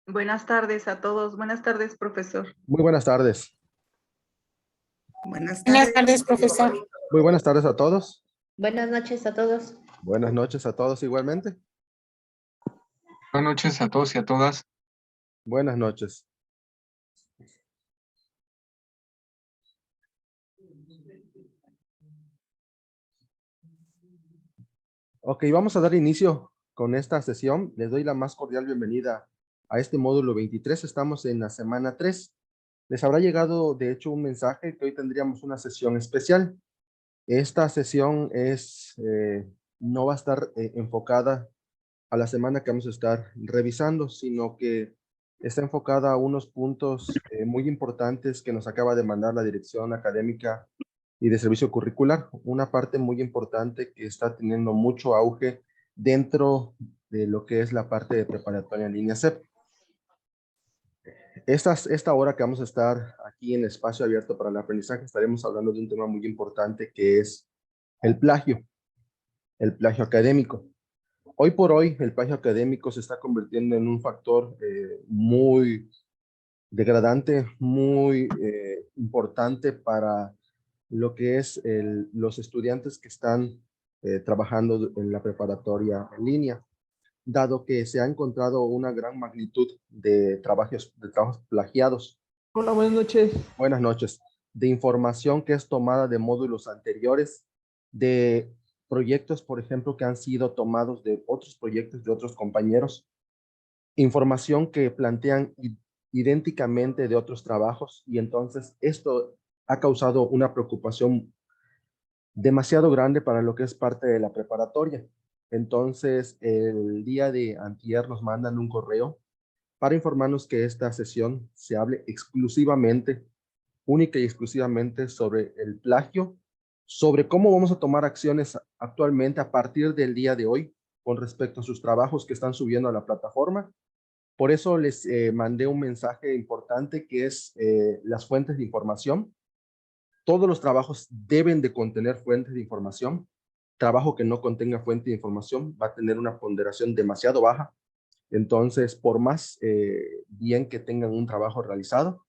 Buenas tardes a todos. Buenas tardes, profesor. Muy buenas tardes. Buenas Buenas tardes. tardes, profesor. Muy buenas tardes a todos. Buenas noches a todos. Buenas noches a todos igualmente. Buenas noches a todos y a todas. Buenas noches. Ok, vamos a dar inicio con esta sesión. Les doy la más cordial bienvenida a este módulo 23. Estamos en la semana 3. Les habrá llegado, de hecho, un mensaje que hoy tendríamos una sesión especial. Esta sesión no va a estar enfocada a la semana que vamos a estar revisando, sino que está enfocada a unos puntos muy importantes que nos acaba de mandar la Dirección Académica y de Servicio Curricular. Una parte muy importante que está teniendo mucho auge dentro de lo que es la parte de preparatoria en línea CEP. Esta hora que vamos a estar aquí en espacio abierto para el aprendizaje, estaremos hablando de un tema muy importante que es el plagio académico. Hoy por hoy, el plagio académico se está convirtiendo en un factor muy degradante, muy importante para lo que es los estudiantes que están trabajando en la preparatoria en línea, dado que se ha encontrado una gran magnitud de trabajos plagiados. Hola, buenas noches. Buenas noches. De información que es tomada de módulos anteriores, de proyectos, por ejemplo, que han sido tomados de otros proyectos de otros compañeros, información que plantean idénticamente de otros trabajos, y entonces esto ha causado una preocupación demasiado grande para lo que es parte de la preparatoria. Entonces, el día de antier nos mandan un correo para informarnos que esta sesión se hable exclusivamente, única y exclusivamente sobre el plagio, sobre cómo vamos a tomar acciones actualmente a partir del día de hoy con respecto a sus trabajos que están subiendo a la plataforma. Por eso les mandé un mensaje importante que es las fuentes de información. Todos los trabajos deben de contener fuentes de información. Trabajo que no contenga fuente de información va a tener una ponderación demasiado baja. Entonces, por más bien que tengan un trabajo realizado,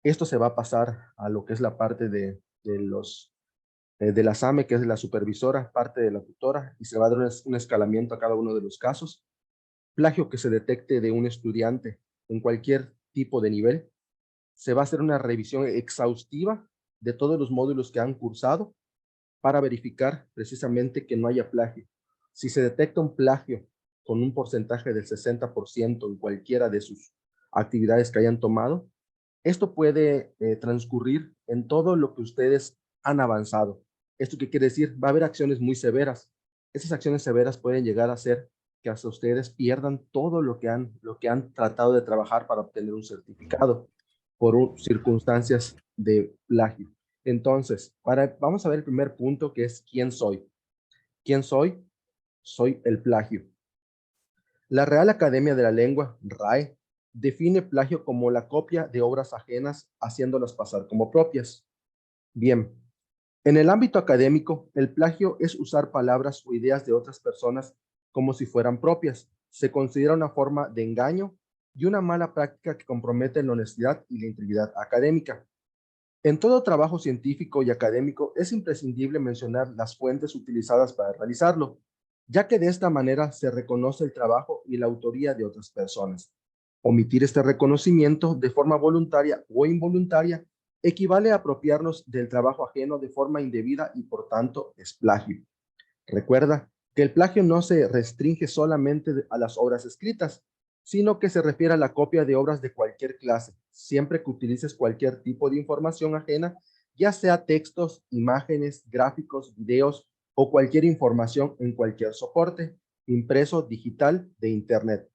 esto se va a pasar a lo que es la parte de la SAME, que es la supervisora, parte de la tutora, y se va a dar un escalamiento a cada uno de los casos. Plagio que se detecte de un estudiante en cualquier tipo de nivel, se va a hacer una revisión exhaustiva de todos los módulos que han cursado para verificar precisamente que no haya plagio. Si se detecta un plagio con un porcentaje del 60% en cualquiera de sus actividades que hayan tomado, esto puede transcurrir en todo lo que ustedes han avanzado. ¿Esto qué quiere decir? Va a haber acciones muy severas. Esas acciones severas pueden llegar a ser que hasta ustedes pierdan todo lo que han tratado de trabajar para obtener un certificado por circunstancias de plagio. Entonces, vamos a ver el primer punto, que es ¿quién soy? ¿Quién soy? Soy el plagio. La Real Academia de la Lengua, RAE, define plagio como la copia de obras ajenas haciéndolas pasar como propias. Bien, en el ámbito académico, el plagio es usar palabras o ideas de otras personas como si fueran propias. Se considera una forma de engaño y una mala práctica que compromete la honestidad y la integridad académica. En todo trabajo científico y académico es imprescindible mencionar las fuentes utilizadas para realizarlo, ya que de esta manera se reconoce el trabajo y la autoría de otras personas. Omitir este reconocimiento de forma voluntaria o involuntaria equivale a apropiarnos del trabajo ajeno de forma indebida y por tanto es plagio. Recuerda que el plagio no se restringe solamente a las obras escritas, sino que se refiere a la copia de obras de cualquier clase, siempre que utilices cualquier tipo de información ajena, ya sea textos, imágenes, gráficos, videos o cualquier información en cualquier soporte, impreso, digital, de Internet.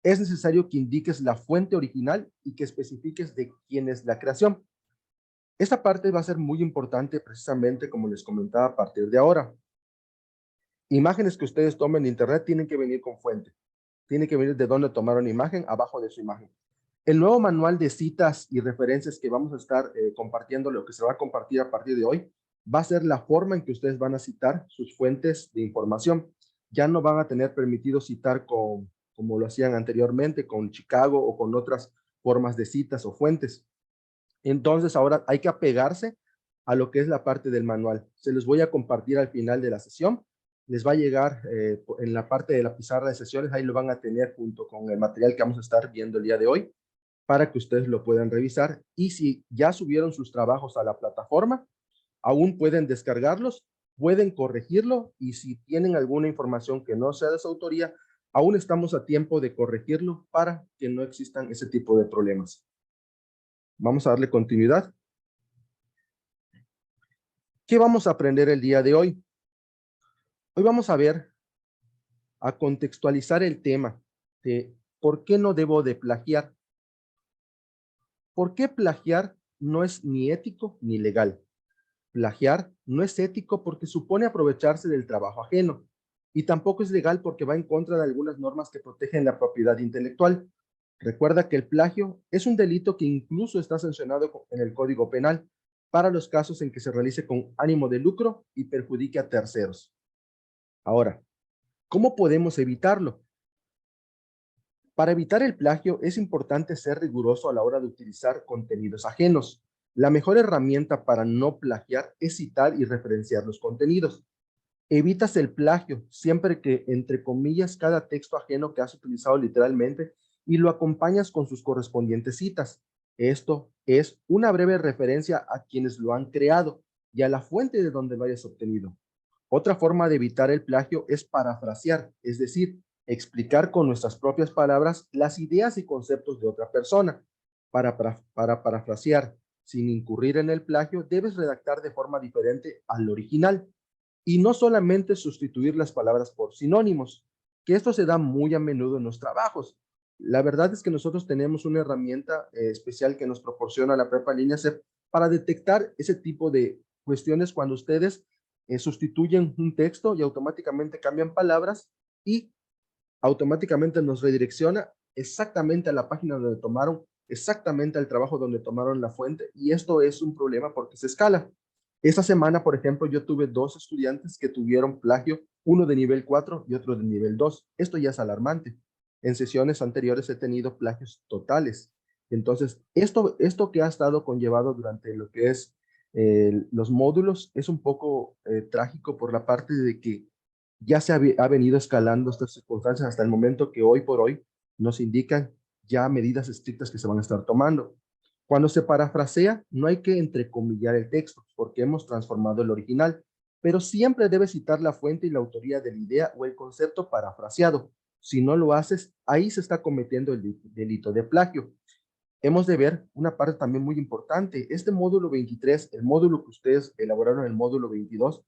Es necesario que indiques la fuente original y que especifiques de quién es la creación. Esta parte va a ser muy importante precisamente, como les comentaba, a partir de ahora. Imágenes que ustedes tomen en Internet tienen que venir con fuente. Tiene que venir de dónde tomaron imagen, abajo de su imagen. El nuevo manual de citas y referencias que vamos a estar compartiendo, lo que se va a compartir a partir de hoy, va a ser la forma en que ustedes van a citar sus fuentes de información. Ya no van a tener permitido citar con como lo hacían anteriormente con Chicago o con otras formas de citas o fuentes. Entonces ahora hay que apegarse a lo que es la parte del manual. Se los voy a compartir al final de la sesión. Les va a llegar en la parte de la pizarra de sesiones, ahí lo van a tener junto con el material que vamos a estar viendo el día de hoy, para que ustedes lo puedan revisar. Y si ya subieron sus trabajos a la plataforma, aún pueden descargarlos, pueden corregirlo, y si tienen alguna información que no sea de su autoría, aún estamos a tiempo de corregirlo para que no existan ese tipo de problemas. Vamos a darle continuidad. ¿Qué vamos a aprender el día de hoy? Hoy vamos a ver, a contextualizar el tema de por qué no debo de plagiar. ¿Por qué plagiar no es ni ético ni legal? Plagiar no es ético porque supone aprovecharse del trabajo ajeno, y tampoco es legal porque va en contra de algunas normas que protegen la propiedad intelectual. Recuerda que el plagio es un delito que incluso está sancionado en el Código Penal para los casos en que se realice con ánimo de lucro y perjudique a terceros. Ahora, ¿cómo podemos evitarlo? Para evitar el plagio es importante ser riguroso a la hora de utilizar contenidos ajenos. La mejor herramienta para no plagiar es citar y referenciar los contenidos. Evitas el plagio siempre que, entre comillas, cada texto ajeno que has utilizado literalmente y lo acompañas con sus correspondientes citas. Esto es una breve referencia a quienes lo han creado y a la fuente de donde lo hayas obtenido. Otra forma de evitar el plagio es parafrasear, es decir, explicar con nuestras propias palabras las ideas y conceptos de otra persona. Para parafrasear sin incurrir en el plagio, debes redactar de forma diferente al original y no solamente sustituir las palabras por sinónimos, que esto se da muy a menudo en los trabajos. La verdad es que nosotros tenemos una herramienta especial que nos proporciona la Prepa en línea CEP para detectar ese tipo de cuestiones cuando ustedes sustituyen un texto y automáticamente cambian palabras y automáticamente nos redirecciona exactamente a la página donde tomaron, exactamente al trabajo donde tomaron la fuente, y esto es un problema porque se escala. Esta semana, por ejemplo, yo tuve 2 estudiantes que tuvieron plagio, uno de nivel 4 y otro de nivel 2. Esto ya es alarmante. En sesiones anteriores he tenido plagios totales. Entonces, esto que ha estado conllevado durante lo que es los módulos es un poco trágico por la parte de que ya ha venido escalando estas circunstancias hasta el momento que hoy por hoy nos indican ya medidas estrictas que se van a estar tomando. Cuando se parafrasea, no hay que entrecomillar el texto, porque hemos transformado el original, pero siempre debes citar la fuente y la autoría de la idea o el concepto parafraseado. Si no lo haces, ahí se está cometiendo el delito de plagio. Hemos de ver una parte también muy importante. Este módulo 23, el módulo que ustedes elaboraron en el módulo 22,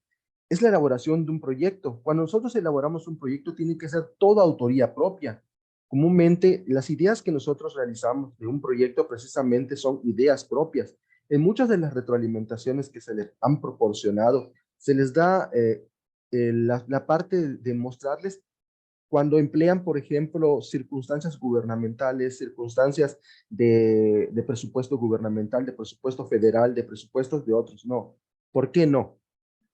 es la elaboración de un proyecto. Cuando nosotros elaboramos un proyecto, tiene que ser toda autoría propia. Comúnmente, las ideas que nosotros realizamos de un proyecto precisamente son ideas propias. En muchas de las retroalimentaciones que se les han proporcionado, se les da la parte de mostrarles cuando emplean, por ejemplo, circunstancias gubernamentales, circunstancias de presupuesto gubernamental, de presupuesto federal, de presupuestos de otros. No. ¿Por qué no?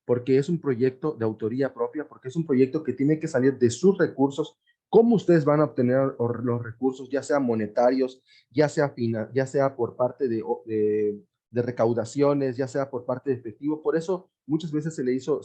Porque es un proyecto de autoría propia, porque es un proyecto que tiene que salir de sus recursos. ¿Cómo ustedes van a obtener los recursos, ya sea monetarios, ya sea por parte de recaudaciones, ya sea por parte de efectivo? Por eso muchas veces se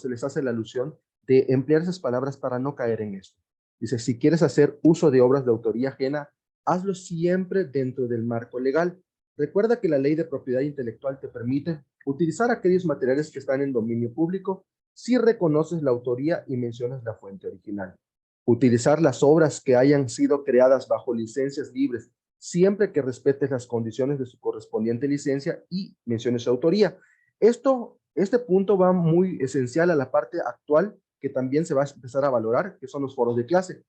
les hace la alusión de emplear esas palabras para no caer en esto. Dice, si quieres hacer uso de obras de autoría ajena, hazlo siempre dentro del marco legal. Recuerda que la ley de propiedad intelectual te permite utilizar aquellos materiales que están en dominio público si reconoces la autoría y mencionas la fuente original. Utilizar las obras que hayan sido creadas bajo licencias libres, siempre que respetes las condiciones de su correspondiente licencia y menciones su autoría. Este punto va muy esencial a la parte actual que también se va a empezar a valorar, que son los foros de clase.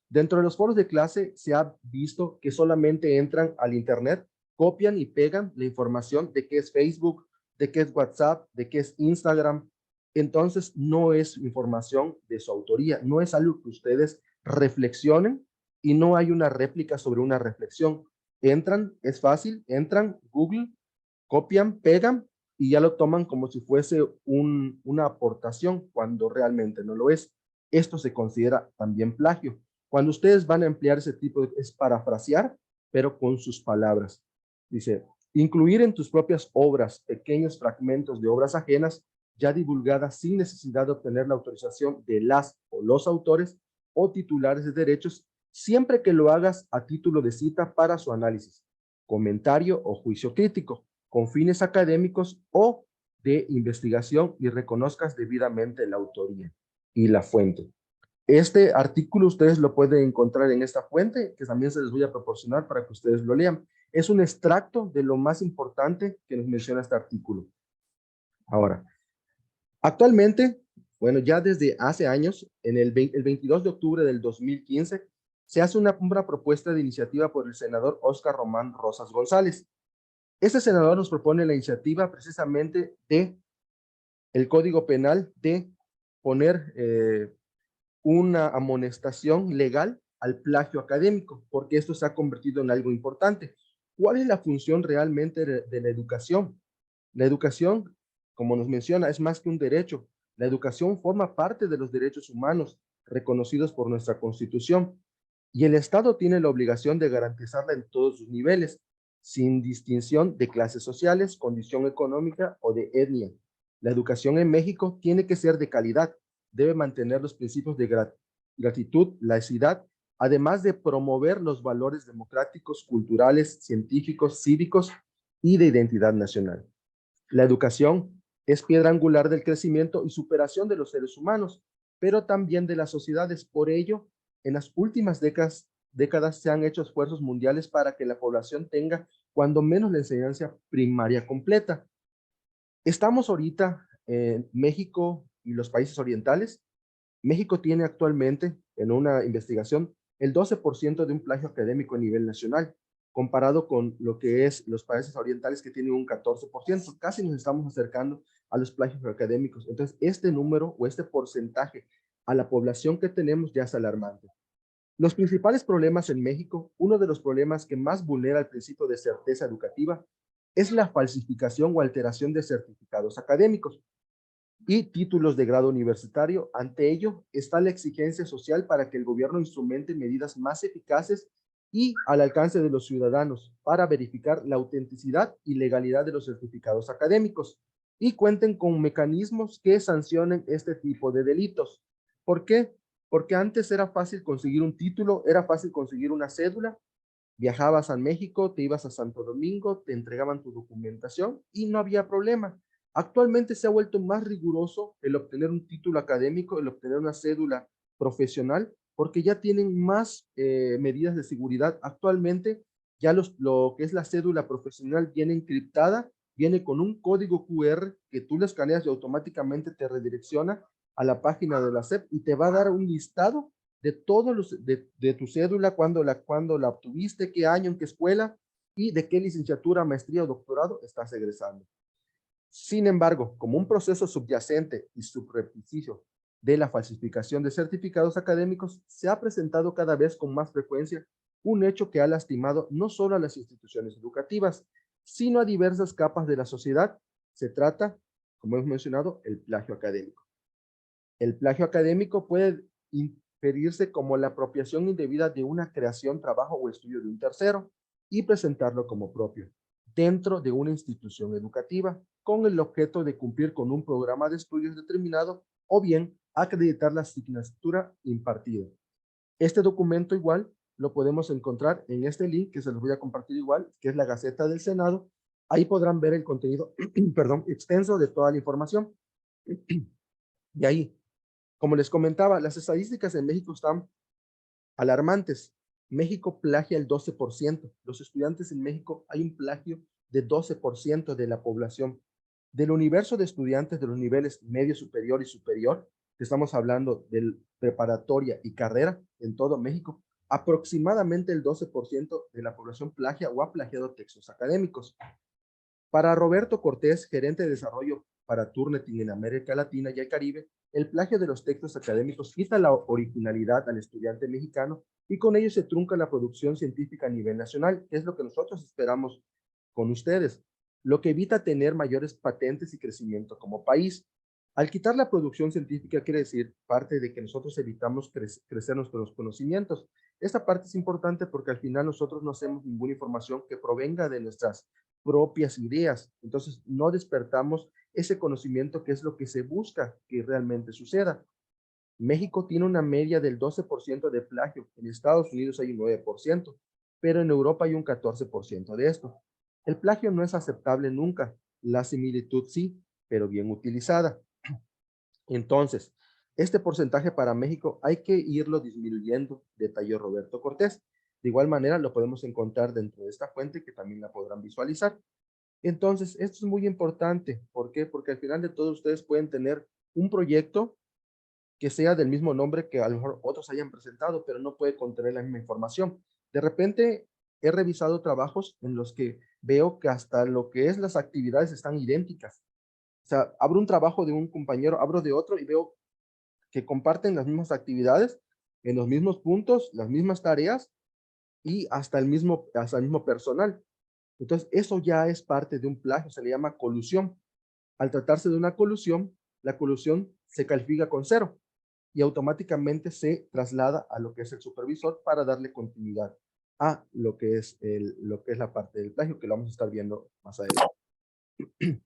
Dentro de los foros de clase se ha visto que solamente entran al internet, copian y pegan la información de qué es Facebook, de qué es WhatsApp, de qué es Instagram. Entonces no es información de su autoría, no es algo que ustedes reflexionen y no hay una réplica sobre una reflexión. Entran, es fácil, entran, Google, copian, pegan y ya lo toman como si fuese una aportación cuando realmente no lo es. Esto se considera también plagio. Cuando ustedes van a emplear ese tipo es parafrasear, pero con sus palabras. Dice, incluir en tus propias obras pequeños fragmentos de obras ajenas ya divulgadas sin necesidad de obtener la autorización de las o los autores o titulares de derechos, siempre que lo hagas a título de cita para su análisis, comentario o juicio crítico, con fines académicos o de investigación y reconozcas debidamente la autoría y la fuente. Este artículo ustedes lo pueden encontrar en esta fuente, que también se les voy a proporcionar para que ustedes lo lean. Es un extracto de lo más importante que nos menciona este artículo. Ahora, actualmente, bueno, ya desde hace años, el 22 de octubre del 2015, se hace una propuesta de iniciativa por el senador Óscar Román Rosas González. Este senador nos propone la iniciativa precisamente de el Código Penal de poner una amonestación legal al plagio académico, porque esto se ha convertido en algo importante. ¿Cuál es la función realmente de la educación? La educación, como nos menciona, es más que un derecho. La educación forma parte de los derechos humanos reconocidos por nuestra Constitución y el Estado tiene la obligación de garantizarla en todos sus niveles, sin distinción de clases sociales, condición económica o de etnia. La educación en México tiene que ser de calidad, debe mantener los principios de gratitud, laicidad, además de promover los valores democráticos, culturales, científicos, cívicos y de identidad nacional. La educación es piedra angular del crecimiento y superación de los seres humanos, pero también de las sociedades. Por ello, en las últimas décadas se han hecho esfuerzos mundiales para que la población tenga cuando menos la enseñanza primaria completa. Estamos ahorita en México y los países orientales. México tiene actualmente, en una investigación, el 12% de un plagio académico a nivel nacional, comparado con lo que es los países orientales que tienen un 14%. Casi nos estamos acercando a los plagios académicos. Entonces, este número o este porcentaje a la población que tenemos ya es alarmante. Los principales problemas en México, uno de los problemas que más vulnera el principio de certeza educativa, es la falsificación o alteración de certificados académicos y títulos de grado universitario. Ante ello está la exigencia social para que el gobierno instrumente medidas más eficaces y al alcance de los ciudadanos para verificar la autenticidad y legalidad de los certificados académicos y cuenten con mecanismos que sancionen este tipo de delitos. ¿Por qué? Porque antes era fácil conseguir un título, era fácil conseguir una cédula, viajabas a México, te ibas a Santo Domingo, te entregaban tu documentación y no había problema. Actualmente se ha vuelto más riguroso el obtener un título académico, el obtener una cédula profesional, porque ya tienen más medidas de seguridad. Actualmente ya lo que es la cédula profesional viene encriptada, viene con un código QR que tú le escaneas y automáticamente te redirecciona a la página de la SEP y te va a dar un listado de todos de tu cédula, cuándo la obtuviste, qué año, en qué escuela y de qué licenciatura, maestría o doctorado estás egresando. Sin embargo, como un proceso subyacente y subrepticio de la falsificación de certificados académicos, se ha presentado cada vez con más frecuencia un hecho que ha lastimado no solo a las instituciones educativas, sino a diversas capas de la sociedad. Se trata, como hemos mencionado, el plagio académico. El plagio académico puede inferirse como la apropiación indebida de una creación, trabajo o estudio de un tercero y presentarlo como propio dentro de una institución educativa con el objeto de cumplir con un programa de estudios determinado o bien acreditar la asignatura impartida. Este documento igual lo podemos encontrar en este link que se los voy a compartir igual, que es la Gaceta del Senado. Ahí podrán ver el contenido, perdón, extenso de toda la información. Y ahí, como les comentaba, las estadísticas en México están alarmantes. México plagia el 12%. Los estudiantes en México hay un plagio de 12% de la población. Del universo de estudiantes de los niveles medio superior y superior, que estamos hablando de preparatoria y carrera en todo México, aproximadamente el 12% de la población plagia o ha plagiado textos académicos. Para Roberto Cortés, gerente de desarrollo para Turnitin en América Latina y el Caribe, el plagio de los textos académicos quita la originalidad al estudiante mexicano y con ello se trunca la producción científica a nivel nacional, que es lo que nosotros esperamos con ustedes, lo que evita tener mayores patentes y crecimiento como país. Al quitar la producción científica quiere decir parte de que nosotros evitamos crecer nuestros conocimientos. Esta parte es importante porque al final nosotros no hacemos ninguna información que provenga de nuestras propias ideas. Entonces no despertamos ese conocimiento que es lo que se busca que realmente suceda. México tiene una media del 12% de plagio. En Estados Unidos hay un 9%, pero en Europa hay un 14% de esto. El plagio no es aceptable nunca. La similitud sí, pero bien utilizada. Entonces, este porcentaje para México hay que irlo disminuyendo, detalló Roberto Cortés. De igual manera, lo podemos encontrar dentro de esta fuente que también la podrán visualizar. Entonces, esto es muy importante. ¿Por qué? Porque al final de todo ustedes pueden tener un proyecto que sea del mismo nombre que a lo mejor otros hayan presentado, pero no puede contener la misma información. De repente, he revisado trabajos en los que veo que hasta lo que es las actividades están idénticas. O sea, abro un trabajo de un compañero, abro de otro y veo que comparten las mismas actividades, en los mismos puntos, las mismas tareas y hasta el mismo personal. Entonces, eso ya es parte de un plagio, se le llama colusión. Al tratarse de una colusión, la colusión se califica con 0 y automáticamente se traslada a lo que es el supervisor para darle continuidad a lo que es la parte del plagio, que lo vamos a estar viendo más adelante.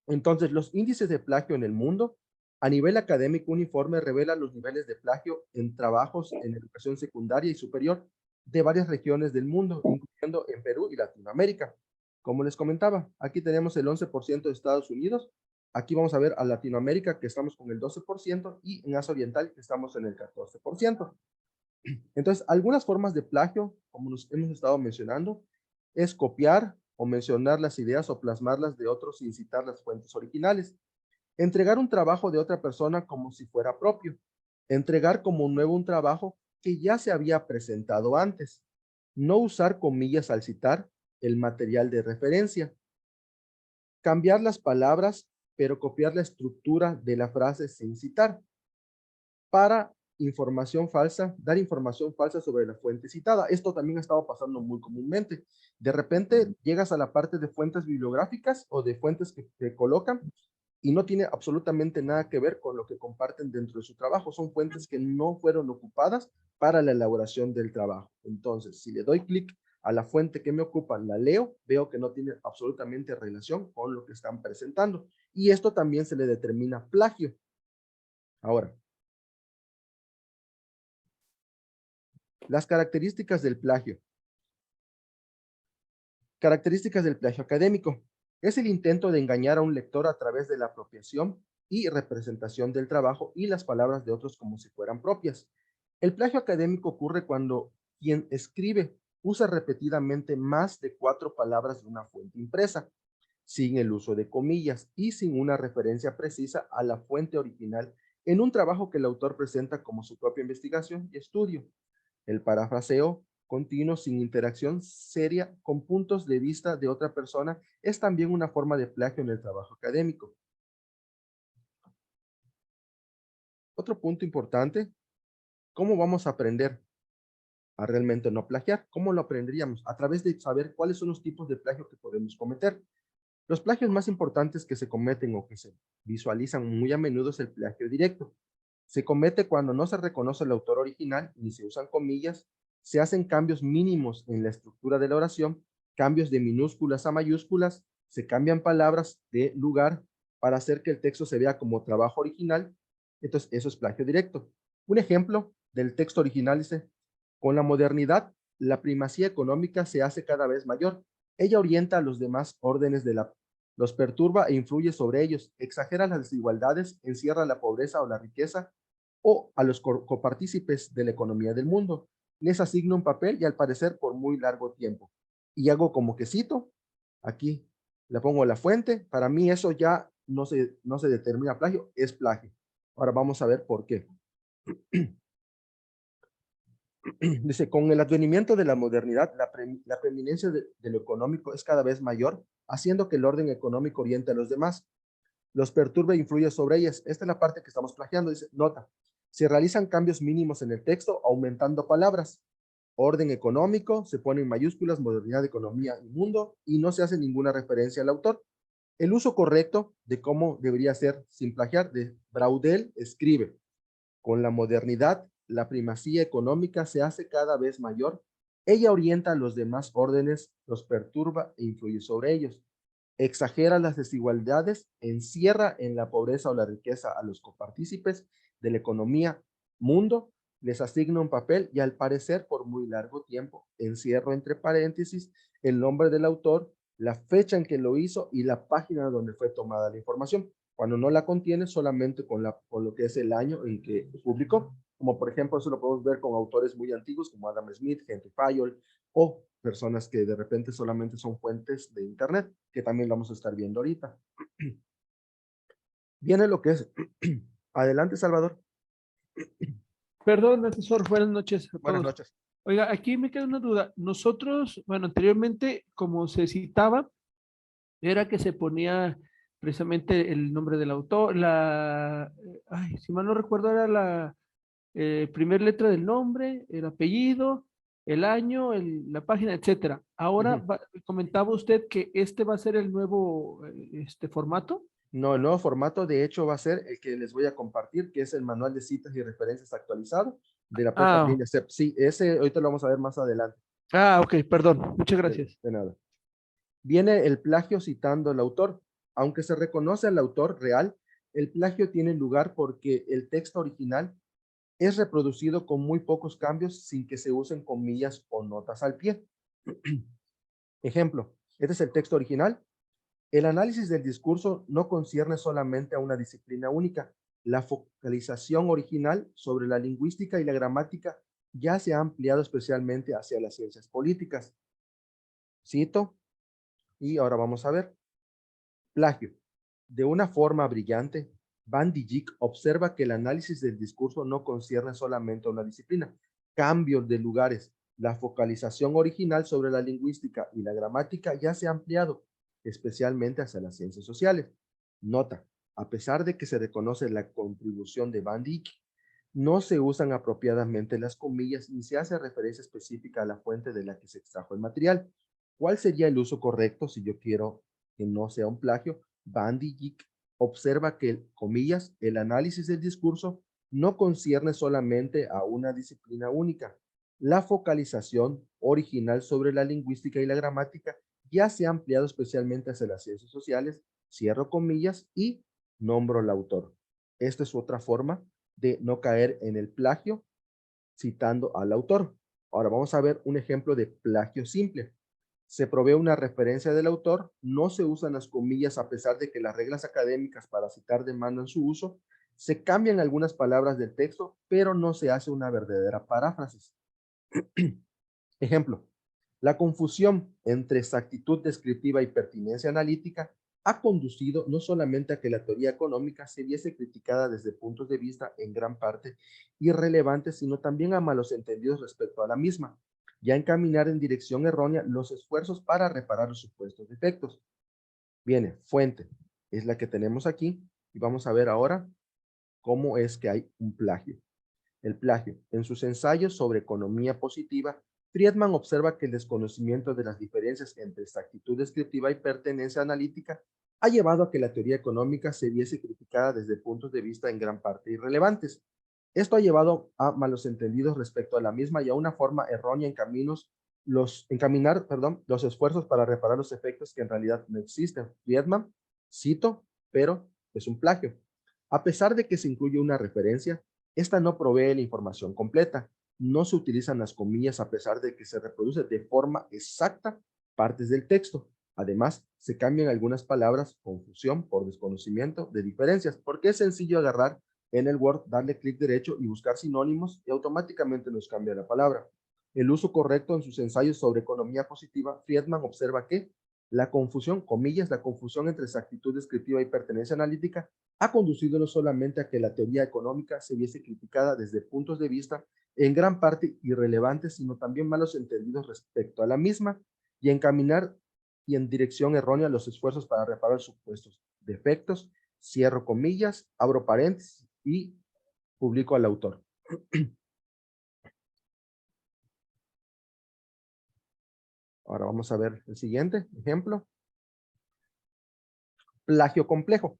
Entonces, los índices de plagio en el mundo, a nivel académico, un informe revela los niveles de plagio en trabajos en educación secundaria y superior de varias regiones del mundo, incluyendo en Perú y Latinoamérica. Como les comentaba, aquí tenemos el 11% de Estados Unidos, aquí vamos a ver a Latinoamérica, que estamos con el 12%, y en Asia Oriental, que estamos en el 14%. Entonces, algunas formas de plagio, como nos hemos estado mencionando, es copiar o mencionar las ideas o plasmarlas de otros sin citar las fuentes originales. Entregar un trabajo de otra persona como si fuera propio. Entregar como nuevo un trabajo que ya se había presentado antes. No usar comillas al citar el material de referencia. Cambiar las palabras, pero copiar la estructura de la frase sin citar. Para información falsa, dar información falsa sobre la fuente citada. Esto también ha estado pasando muy comúnmente. De repente llegas a la parte de fuentes bibliográficas o de fuentes que colocan y no tiene absolutamente nada que ver con lo que comparten dentro de su trabajo. Son fuentes que no fueron ocupadas para la elaboración del trabajo. Entonces, si le doy clic a la fuente que me ocupan, la leo, veo que no tiene absolutamente relación con lo que están presentando. Y esto también se le determina plagio. Ahora, las características del plagio. Características del plagio académico. Es el intento de engañar a un lector a través de la apropiación y representación del trabajo y las palabras de otros como si fueran propias. El plagio académico ocurre cuando quien escribe usa repetidamente más de 4 palabras de una fuente impresa, sin el uso de comillas y sin una referencia precisa a la fuente original en un trabajo que el autor presenta como su propia investigación y estudio. El parafraseo continuo sin interacción seria con puntos de vista de otra persona es también una forma de plagio en el trabajo académico. Otro punto importante, ¿cómo vamos a aprender a realmente no plagiar? ¿Cómo lo aprenderíamos? A través de saber cuáles son los tipos de plagio que podemos cometer. Los plagios más importantes que se cometen o que se visualizan muy a menudo es el plagio directo. Se comete cuando no se reconoce el autor original ni se usan comillas, se hacen cambios mínimos en la estructura de la oración, cambios de minúsculas a mayúsculas, se cambian palabras de lugar para hacer que el texto se vea como trabajo original. Entonces, eso es plagio directo. Un ejemplo del texto original dice, con la modernidad, la primacía económica se hace cada vez mayor. Ella orienta a los demás órdenes los perturba e influye sobre ellos, exagera las desigualdades, encierra la pobreza o la riqueza, o a los copartícipes de la economía del mundo. Les asigna un papel y al parecer por muy largo tiempo. Y hago como que cito, aquí le pongo la fuente, para mí eso ya no se determina plagio, es plagio. Ahora vamos a ver por qué. Dice, con el advenimiento de la modernidad, la preeminencia de lo económico es cada vez mayor, haciendo que el orden económico oriente a los demás, los perturbe e influye sobre ellas. Esta es la parte que estamos plagiando. Dice, nota, se realizan cambios mínimos en el texto, aumentando palabras. Orden económico, se pone en mayúsculas, modernidad, economía y mundo, y no se hace ninguna referencia al autor. El uso correcto de cómo debería ser sin plagiar de Braudel escribe, con la modernidad, la primacía económica se hace cada vez mayor. Ella orienta a los demás órdenes, los perturba e influye sobre ellos. Exagera las desigualdades, encierra en la pobreza o la riqueza a los copartícipes de la economía mundo, les asigna un papel y al parecer por muy largo tiempo encierro entre paréntesis el nombre del autor, la fecha en que lo hizo y la página donde fue tomada la información. Cuando no la contiene, solamente con lo que es el año en que publicó. Como por ejemplo, eso lo podemos ver con autores muy antiguos como Adam Smith, Henry Fayol, o personas que de repente solamente son fuentes de internet, que también lo vamos a estar viendo ahorita. Viene lo que es. Adelante, Salvador. Perdón, asesor, buenas noches a Buenas todos. noches. Oiga, aquí me queda una duda. Nosotros, bueno, anteriormente, como se citaba, era que se ponía precisamente el nombre del autor, ay, si mal no recuerdo, era la primer letra del nombre, el apellido, el año, la página, etcétera. Ahora comentaba usted que este va a ser el nuevo formato. No, el nuevo formato de hecho va a ser el que les voy a compartir, que es el manual de citas y referencias actualizado de la prepa Ah, línea CEP. Sí, ese ahorita lo vamos a ver más adelante. ok, perdón, muchas gracias. De nada. Viene el plagio citando al autor. Aunque se reconoce al autor real, el plagio tiene lugar porque el texto original es reproducido con muy pocos cambios sin que se usen comillas o notas al pie. Ejemplo, este es el texto original. El análisis del discurso no concierne solamente a una disciplina única. La focalización original sobre la lingüística y la gramática ya se ha ampliado especialmente hacia las ciencias políticas. Cito, y ahora vamos a ver. Plagio. De una forma brillante, Van Dijk observa que el análisis del discurso no concierne solamente a una disciplina. Cambios de lugares. La focalización original sobre la lingüística y la gramática ya se ha ampliado, especialmente hacia las ciencias sociales. Nota, a pesar de que se reconoce la contribución de Van Dijk, no se usan apropiadamente las comillas ni se hace referencia específica a la fuente de la que se extrajo el material. ¿Cuál sería el uso correcto si yo quiero que no sea un plagio? Van Dijk observa que, comillas, el análisis del discurso no concierne solamente a una disciplina única. La focalización original sobre la lingüística y la gramática ya se ha ampliado especialmente hacia las ciencias sociales, cierro comillas y nombro al autor. Esta es otra forma de no caer en el plagio citando al autor. Ahora vamos a ver un ejemplo de plagio simple. Se provee una referencia del autor, no se usan las comillas a pesar de que las reglas académicas para citar demandan su uso, se cambian algunas palabras del texto, pero no se hace una verdadera paráfrasis. Ejemplo, la confusión entre exactitud descriptiva y pertinencia analítica ha conducido no solamente a que la teoría económica se viese criticada desde puntos de vista en gran parte irrelevantes, sino también a malos entendidos respecto a la misma, ya encaminar en dirección errónea los esfuerzos para reparar los supuestos defectos. Viene, fuente, es la que tenemos aquí, y vamos a ver ahora cómo es que hay un plagio. El plagio. En sus ensayos sobre economía positiva, Friedman observa que el desconocimiento de las diferencias entre exactitud descriptiva y pertenencia analítica ha llevado a que la teoría económica se viese criticada desde puntos de vista en gran parte irrelevantes. Esto ha llevado a malos entendidos respecto a la misma y a una forma errónea encaminar los esfuerzos para reparar los efectos que en realidad no existen. Friedman, cito, pero es un plagio. A pesar de que se incluye una referencia, esta no provee la información completa. No se utilizan las comillas a pesar de que se reproduce de forma exacta partes del texto. Además, se cambian algunas palabras, confusión por desconocimiento de diferencias, porque es sencillo agarrar en el Word, darle clic derecho y buscar sinónimos y automáticamente nos cambia la palabra. El uso correcto en sus ensayos sobre economía positiva, Friedman observa que la confusión, comillas, la confusión entre exactitud descriptiva y pertenencia analítica ha conducido no solamente a que la teoría económica se viese criticada desde puntos de vista en gran parte irrelevantes, sino también malos entendidos respecto a la misma y encaminar y en dirección errónea los esfuerzos para reparar supuestos defectos, cierro comillas, abro paréntesis y publico al autor. Ahora vamos a ver el siguiente ejemplo. Plagio complejo.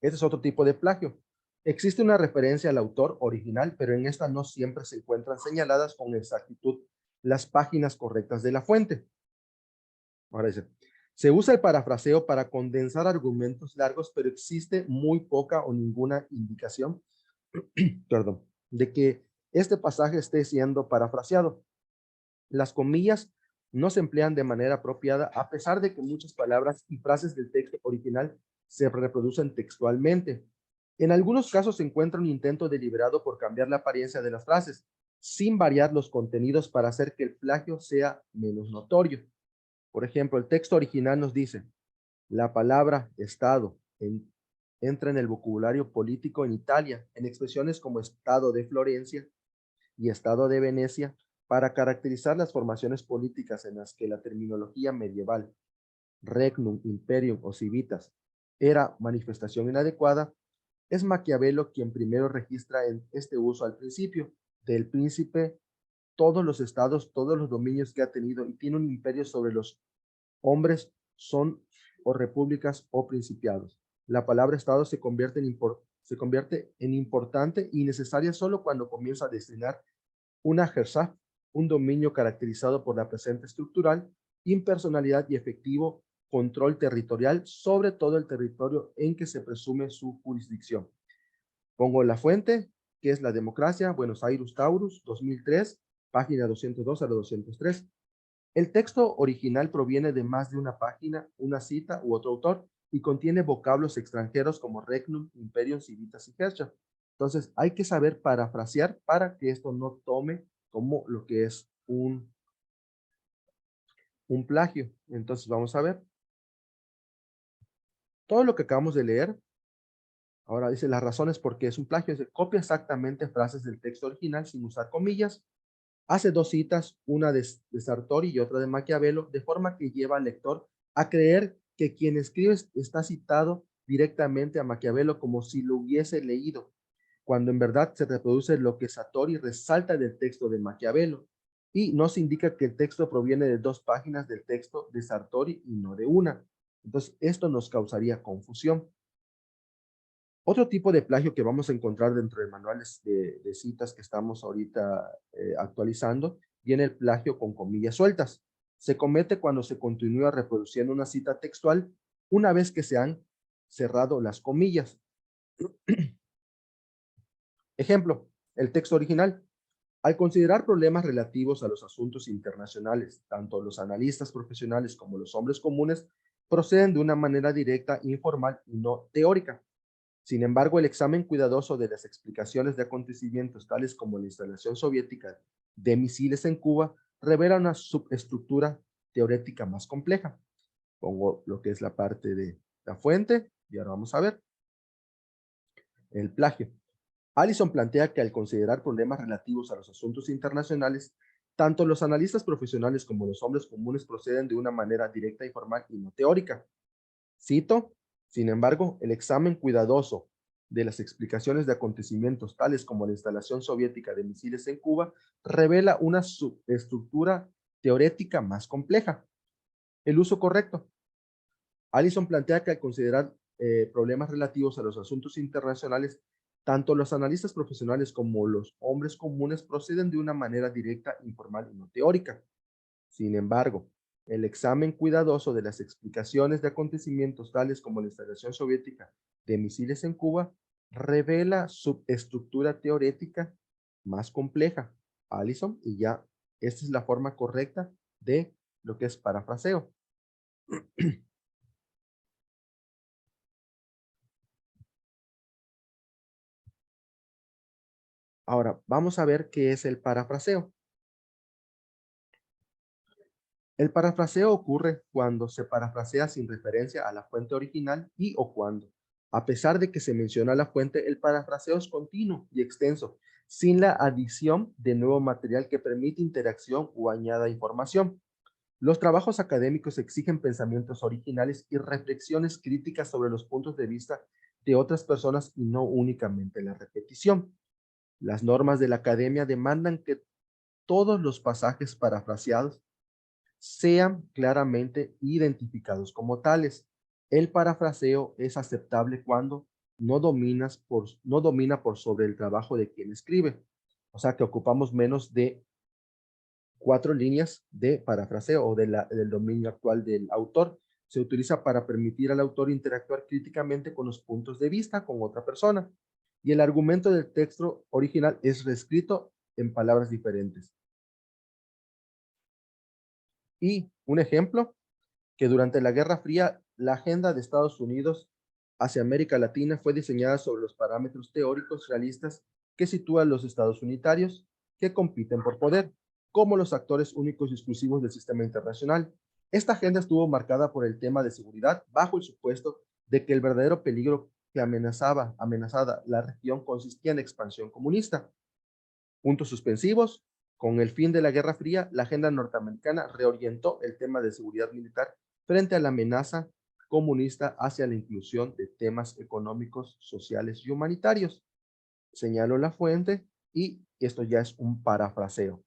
Este es otro tipo de plagio. Existe una referencia al autor original, pero en esta no siempre se encuentran señaladas con exactitud las páginas correctas de la fuente. Ahora dice, se usa el parafraseo para condensar argumentos largos, pero existe muy poca o ninguna indicación, perdón, de que este pasaje esté siendo parafraseado. Las comillas no se emplean de manera apropiada, a pesar de que muchas palabras y frases del texto original se reproducen textualmente. En algunos casos se encuentra un intento deliberado por cambiar la apariencia de las frases, sin variar los contenidos para hacer que el plagio sea menos notorio. Por ejemplo, el texto original nos dice, la palabra Estado entra en el vocabulario político en Italia, en expresiones como Estado de Florencia y Estado de Venecia, para caracterizar las formaciones políticas en las que la terminología medieval, regnum, imperium o civitas, era manifestación inadecuada. Es Maquiavelo quien primero registra este uso al principio del príncipe todos los estados, todos los dominios que ha tenido y tiene un imperio sobre los hombres son o repúblicas o principiados. La palabra estado se convierte en importante y necesaria solo cuando comienza a destinar una jersaf, un dominio caracterizado por la presencia estructural, impersonalidad y efectivo control territorial sobre todo el territorio en que se presume su jurisdicción. Pongo la fuente, que es La Democracia, Buenos Aires Taurus, 2003, página 202 a la 203. El texto original proviene de más de una página, una cita u otro autor y contiene vocablos extranjeros como regnum, imperium, civitas y herrschaft. Entonces hay que saber parafrasear para que esto no tome como lo que es un plagio. Entonces vamos a ver. Todo lo que acabamos de leer, ahora dice las razones por qué es un plagio. Dice, copia exactamente frases del texto original sin usar comillas. Hace dos citas, una de Sartori y otra de Maquiavelo, de forma que lleva al lector a creer que quien escribe está citado directamente a Maquiavelo como si lo hubiese leído, cuando en verdad se reproduce lo que Sartori resalta del texto de Maquiavelo, y no se indica que el texto proviene de dos páginas del texto de Sartori y no de una. Entonces, esto nos causaría confusión. Otro tipo de plagio que vamos a encontrar dentro de manuales de citas que estamos ahorita actualizando, viene el plagio con comillas sueltas. Se comete cuando se continúa reproduciendo una cita textual una vez que se han cerrado las comillas. Ejemplo, el texto original. Al considerar problemas relativos a los asuntos internacionales, tanto los analistas profesionales como los hombres comunes proceden de una manera directa, informal y no teórica. Sin embargo, el examen cuidadoso de las explicaciones de acontecimientos tales como la instalación soviética de misiles en Cuba revela una subestructura teorética más compleja. Pongo lo que es la parte de la fuente y ahora vamos a ver el plagio. Allison plantea que al considerar problemas relativos a los asuntos internacionales, tanto los analistas profesionales como los hombres comunes proceden de una manera directa, informal y no teórica. Cito, sin embargo, el examen cuidadoso de las explicaciones de acontecimientos tales como la instalación soviética de misiles en Cuba revela una subestructura teorética más compleja. El uso correcto. Allison plantea que al considerar problemas relativos a los asuntos internacionales, tanto los analistas profesionales como los hombres comunes proceden de una manera directa, informal y no teórica. Sin embargo, el examen cuidadoso de las explicaciones de acontecimientos tales como la instalación soviética de misiles en Cuba revela subestructura teorética más compleja. Allison, y ya esta es la forma correcta de lo que es parafraseo. Ahora, vamos a ver qué es el parafraseo. El parafraseo ocurre cuando se parafrasea sin referencia a la fuente original y o cuando, a pesar de que se menciona la fuente, el parafraseo es continuo y extenso, sin la adición de nuevo material que permite interacción o añada información. Los trabajos académicos exigen pensamientos originales y reflexiones críticas sobre los puntos de vista de otras personas y no únicamente la repetición. Las normas de la academia demandan que todos los pasajes parafraseados sean claramente identificados como tales. El parafraseo es aceptable cuando no domina por sobre el trabajo de quien escribe. O sea que ocupamos menos de 4 líneas de parafraseo o del dominio actual del autor. Se utiliza para permitir al autor interactuar críticamente con los puntos de vista con otra persona. Y el argumento del texto original es reescrito en palabras diferentes. Y un ejemplo, que durante la Guerra Fría, la agenda de Estados Unidos hacia América Latina fue diseñada sobre los parámetros teóricos realistas que sitúan los estados unitarios que compiten por poder, como los actores únicos y exclusivos del sistema internacional. Esta agenda estuvo marcada por el tema de seguridad bajo el supuesto de que el verdadero peligro que amenazada la región consistía en expansión comunista. Puntos suspensivos. Con el fin de la Guerra Fría, la agenda norteamericana reorientó el tema de seguridad militar frente a la amenaza comunista hacia la inclusión de temas económicos, sociales y humanitarios. Señalo la fuente y esto ya es un parafraseo.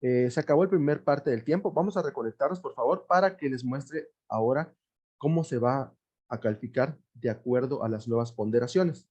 Se acabó el primer parte del tiempo. Vamos a reconectarnos, por favor, para que les muestre ahora cómo se va a calificar de acuerdo a las nuevas ponderaciones.